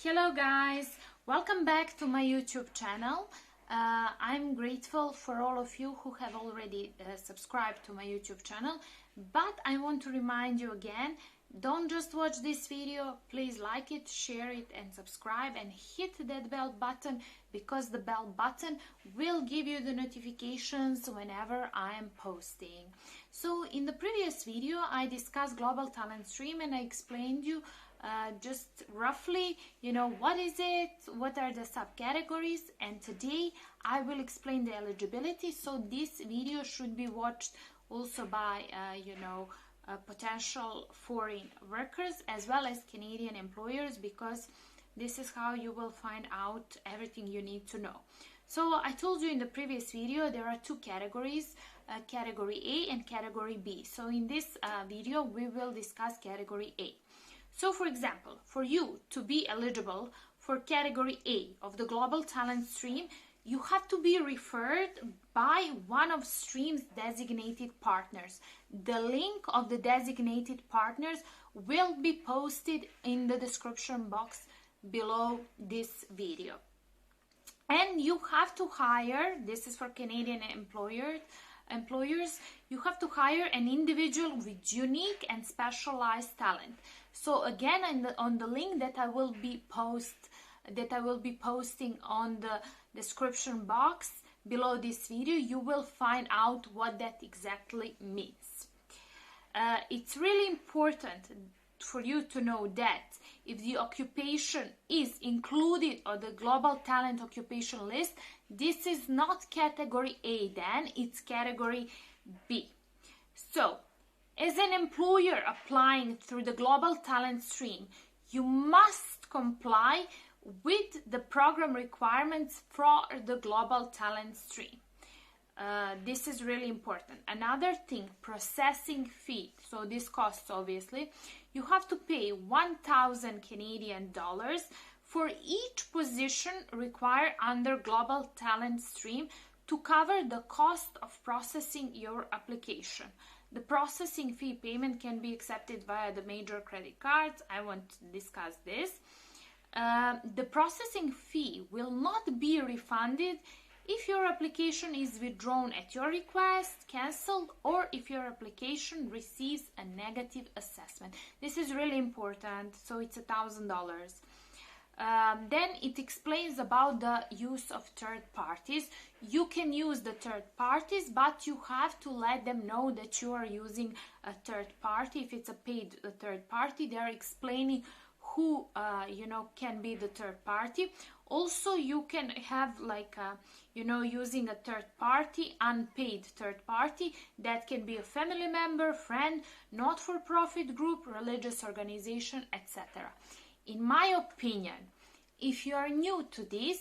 Hello guys, welcome back to my YouTube channel. I'm grateful for all of you who have already subscribed to my YouTube channel, but I want to remind you again, don't just watch this video, please like it, share it and subscribe and hit that bell button, because the bell button will give you the notifications whenever I am posting. So in the previous video I discussed global talent stream and I explained you just roughly, what is it, what are the subcategories, and today I will explain the eligibility. So this video should be watched also by potential foreign workers as well as Canadian employers, because this is how you will find out everything you need to know. So I told you in the previous video there are two categories, category A and category B. So in this video we will discuss category A. So for example, for you to be eligible for category A of the global talent stream, you have to be referred by one of stream's designated partners. The link of the designated partners will be posted in the description box below this video. And you have to hire, this is for Canadian employers, you have to hire an individual with unique and specialized talent. So again, on the link that I will be posting on the description box below this video, you will find out what that exactly means. It's really important for you to know that if the occupation is included on the global talent occupation list, this is not category A, then it's category B. So as an employer applying through the global talent stream, you must comply with the program requirements for the global talent stream. This is really important. Another thing, processing fee. So this costs, obviously. You have to pay 1,000 Canadian dollars for each position required under global talent stream to cover the cost of processing your application. The processing fee payment can be accepted via the major credit cards. I won't discuss this. The processing fee will not be refunded if your application is withdrawn at your request, cancelled, or if your application receives a negative assessment. This is really important, so it's $1,000. Then it explains about the use of third parties. You can use the third parties, but you have to let them know that you are using a third party. If it's a paid third party, they are explaining who can be the third party. Also, you can have using a third party, unpaid third party, that can be a family member, friend, not-for-profit group, religious organization, etc. In my opinion, if you are new to this,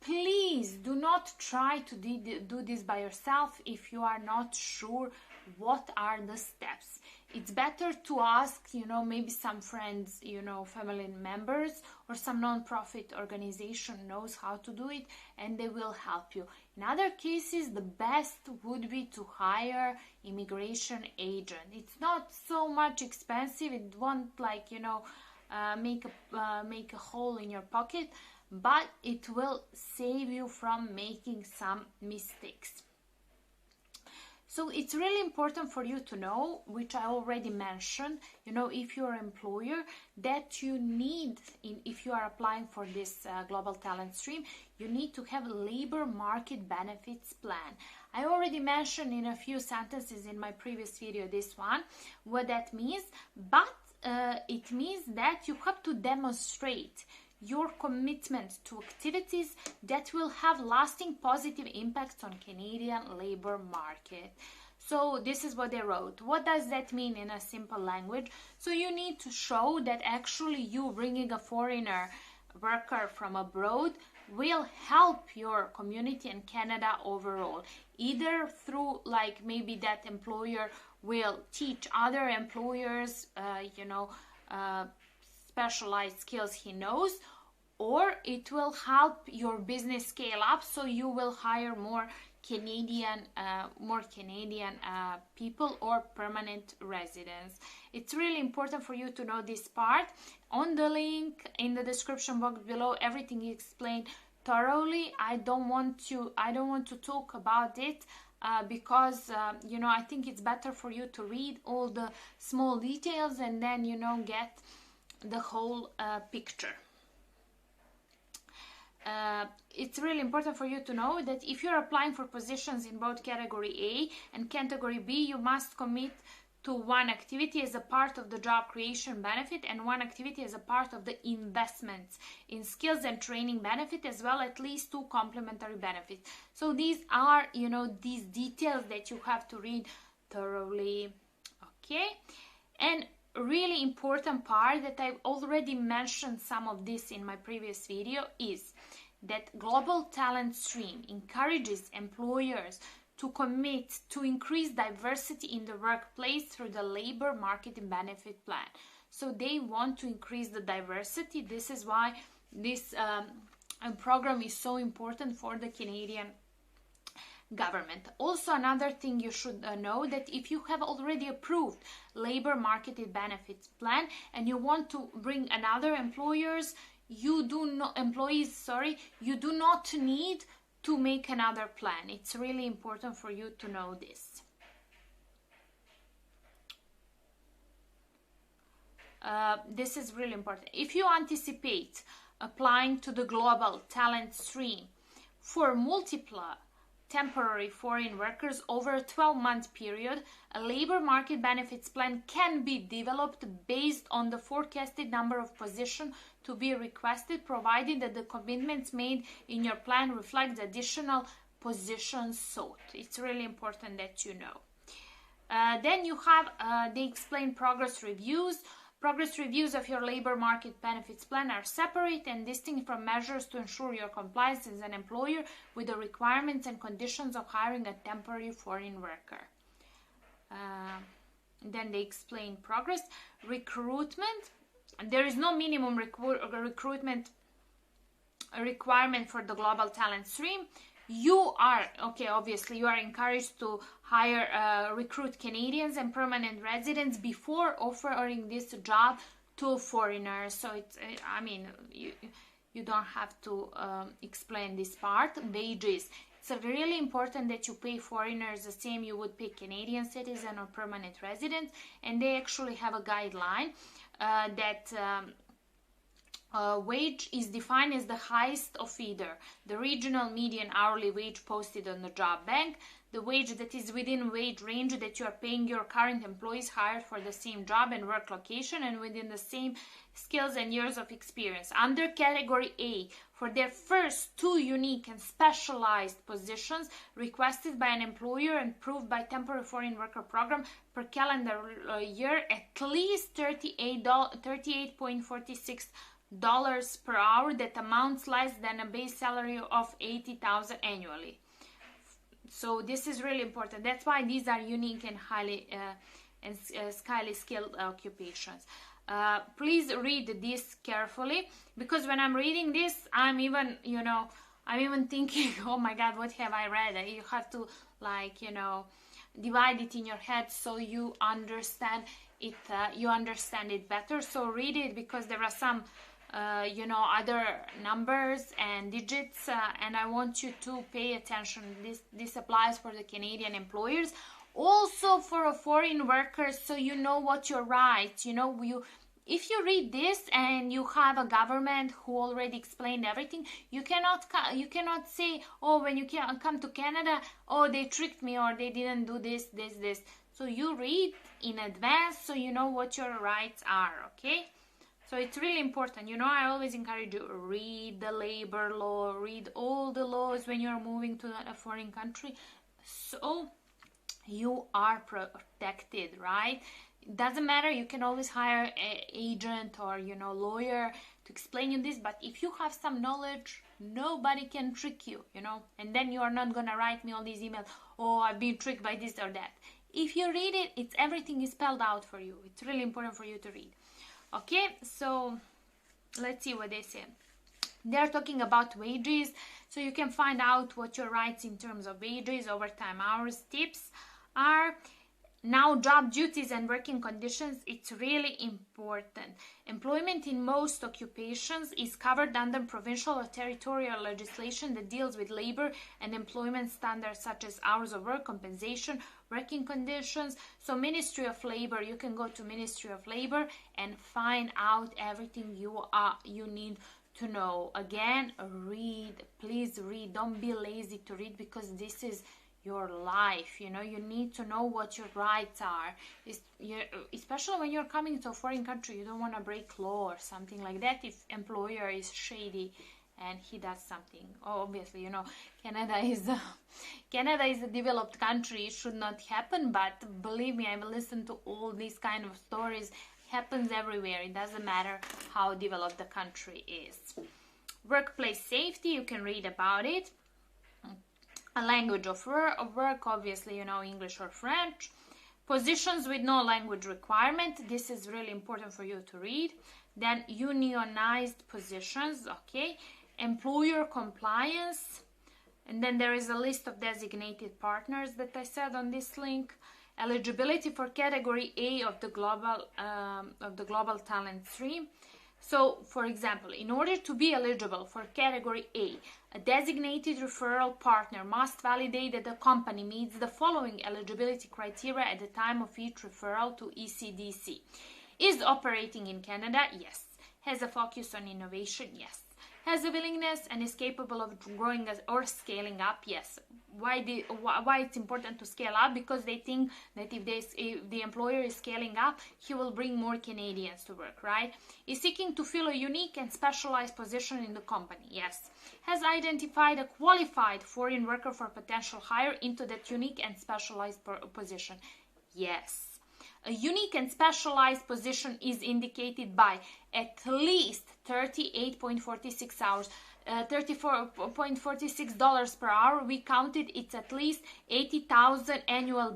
please do not try to do this by yourself if you are not sure what are the steps. It's better to ask, maybe some friends, family members, or some non-profit organization knows how to do it and they will help you. In other cases, the best would be to hire immigration agent. It's not so much expensive. It won't make a hole in your pocket, but it will save you from making some mistakes. So it's really important for you to know, which I already mentioned, if you're an employer, that you need, if you are applying for this global talent stream, you need to have a labor market benefits plan. I already mentioned in a few sentences in my previous video this one, what that means, but it means that you have to demonstrate your commitment to activities that will have lasting positive impacts on Canadian labor market. So this is what they wrote. What does that mean in a simple language? So you need to show that actually you bringing a foreigner worker from abroad will help your community and Canada overall, either through maybe that employer will teach other employers specialized skills he knows, or it will help your business scale up, so you will hire more Canadian people or permanent residents. It's really important for you to know this part. on the link in the description box below. Everything is explained thoroughly. I don't want to talk about it because you know, I think it's better for you to read all the small details and then, you know, get the whole picture. It's really important for you to know that if you're applying for positions in both category A and category B, you must commit to one activity as a part of the job creation benefit and one activity as a part of the investments in skills and training benefit, as well at least 2 complementary benefits. So these are, you know, these details that you have to read thoroughly. Okay, and really important part that I've already mentioned some of this in my previous video is that Global Talent Stream encourages employers to commit to increase diversity in the workplace through the labor market and benefit plan. So they want to increase the diversity. This is why this program is so important for the Canadian government. Also, another thing you should know, that if you have already approved labor marketed benefits plan and you want to bring another employees, you do not need to make another plan. It's really important for you to know this. This is really important. If you anticipate applying to the Global Talent Stream for multiple temporary foreign workers over a 12-month period, a labor market benefits plan can be developed based on the forecasted number of positions to be requested, provided that the commitments made in your plan reflect the additional positions sought. It's really important that you know. Then you have, they explain progress reviews. Progress reviews of your labor market benefits plan are separate and distinct from measures to ensure your compliance as an employer with the requirements and conditions of hiring a temporary foreign worker. Then they explain progress. Recruitment. There is no minimum recruitment requirement for the Global Talent Stream. You are, obviously you are encouraged to hire, recruit Canadians and permanent residents before offering this job to foreigners. So it's, I mean, you don't have to explain this part. Wages. It's really important that you pay foreigners the same you would pay Canadian citizen or permanent residents. And they actually have a guideline that wage is defined as the highest of either the regional median hourly wage posted on the job bank, the wage that is within wage range that you are paying your current employees hired for the same job and work location and within the same skills and years of experience. Under category A, for their first 2 unique and specialized positions requested by an employer and approved by temporary foreign worker program per calendar year, at least $38.46 per hour, that amounts less than a base salary of $80,000 annually. So this is really important. That's why these are unique and highly skilled occupations. Please read this carefully, because when I'm reading this, I'm even thinking, oh my God, what have I read? You have to, like, you know, divide it in your head so you understand it. You understand it better. So read it, because there are some other numbers and digits, and I want you to pay attention. This applies for the Canadian employers, also for a foreign worker, so you know what your rights. If you read this and you have a government who already explained everything, you cannot say, oh, when you come to Canada, oh, they tricked me, or they didn't do this. So you read in advance so you know what your rights are. Okay. So it's really important. I always encourage you to read the labor law, read all the laws when you're moving to a foreign country, so you are protected, right? It doesn't matter. You can always hire an agent or, lawyer to explain you this. But if you have some knowledge, nobody can trick you, and then you are not going to write me all these emails, oh, I've been tricked by this or that. If you read it, everything is spelled out for you. It's really important for you to read. Okay, so let's see what they say. They're talking about wages, so you can find out what your rights in terms of wages, overtime hours, tips are. Now, job duties and working conditions, it's really important. Employment in most occupations is covered under provincial or territorial legislation that deals with labor and employment standards such as hours of work, compensation, working conditions. So Ministry of Labor, you can go to Ministry of Labor and find out everything you need to know. Again, read, please read. Don't be lazy to read, because this is your life. You know, you need to know what your rights are. Especially when you're coming to a foreign country, you don't want to break law or something like that if employer is shady and he does something. Obviously, you know, Canada is a developed country. It should not happen, but believe me, I've listened to all these kind of stories. It happens everywhere. It doesn't matter how developed the country is. Workplace safety, you can read about it. A language of work, obviously, you know, English or French. Positions with no language requirement, this is really important for you to read. Then unionized positions, okay. Employer compliance, and then there is a list of designated partners that I said on this link. Eligibility for category A of the global talent stream. So, for example, in order to be eligible for category A designated referral partner must validate that the company meets the following eligibility criteria at the time of each referral to ECDC. Is operating in Canada? Yes. Has a focus on innovation? Yes. Has a willingness and is capable of growing or scaling up? Yes. Why it's important to scale up? Because they think that if the employer is scaling up, he will bring more Canadians to work, right? Is seeking to fill a unique and specialized position in the company? Yes. Has identified a qualified foreign worker for potential hire into that unique and specialized position? Yes. A unique and specialized position is indicated by at least 38.46 hours, $34.46 per hour. We counted it's at least $80,000 annual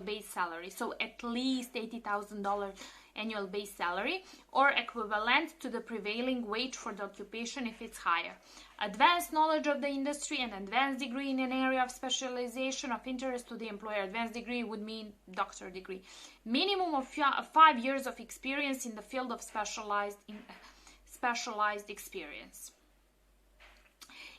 base salary. So at least $80,000 annual base salary, or equivalent to the prevailing wage for the occupation if it's higher. Advanced knowledge of the industry and advanced degree in an area of specialization of interest to the employer. Advanced degree would mean doctor degree. Minimum of 5 years of experience in the field of specialized experience.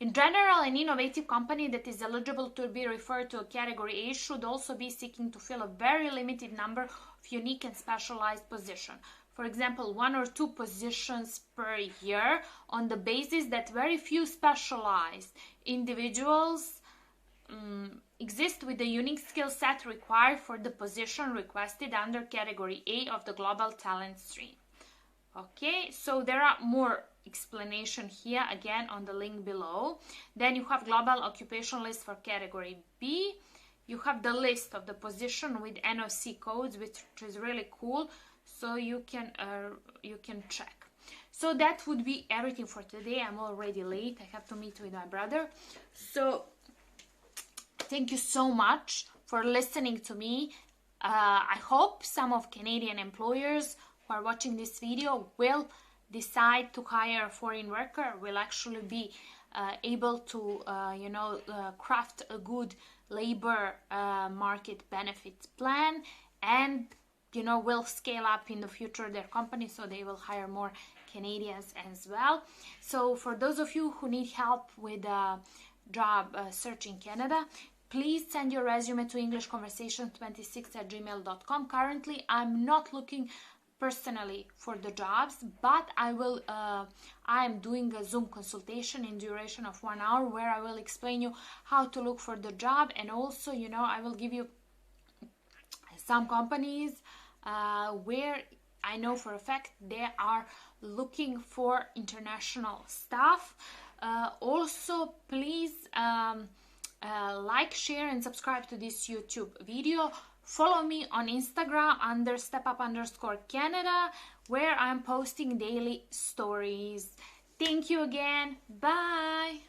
In general, an innovative company that is eligible to be referred to a category A should also be seeking to fill a very limited number of unique and specialized positions. For example, 1 or 2 positions per year, on the basis that very few specialized individuals exist with the unique skill set required for the position requested under category A of the global talent stream. Okay, so there are more explanation here again on the link below. Then you have global occupation list for category B. You have the list of the position with NOC codes, which is really cool, so you can check. So that would be everything for today. I'm already late. I have to meet with my brother. So thank you so much for listening to me. I hope some of Canadian employers who are watching this video will decide to hire a foreign worker, will actually be able to craft a good labor market benefits plan, and will scale up in the future their company, so they will hire more Canadians as well. So for those of you who need help with job search in Canada, please send your resume to englishconversation26@gmail.com. Currently, I'm not looking personally for the jobs, but I am doing a Zoom consultation in duration of 1 hour, where I will explain you how to look for the job, and also I will give you some companies where I know for a fact they are looking for international staff. Also, please like, share and subscribe to this YouTube video. Follow me on Instagram under stepup_Canada, where I'm posting daily stories. Thank you again. Bye.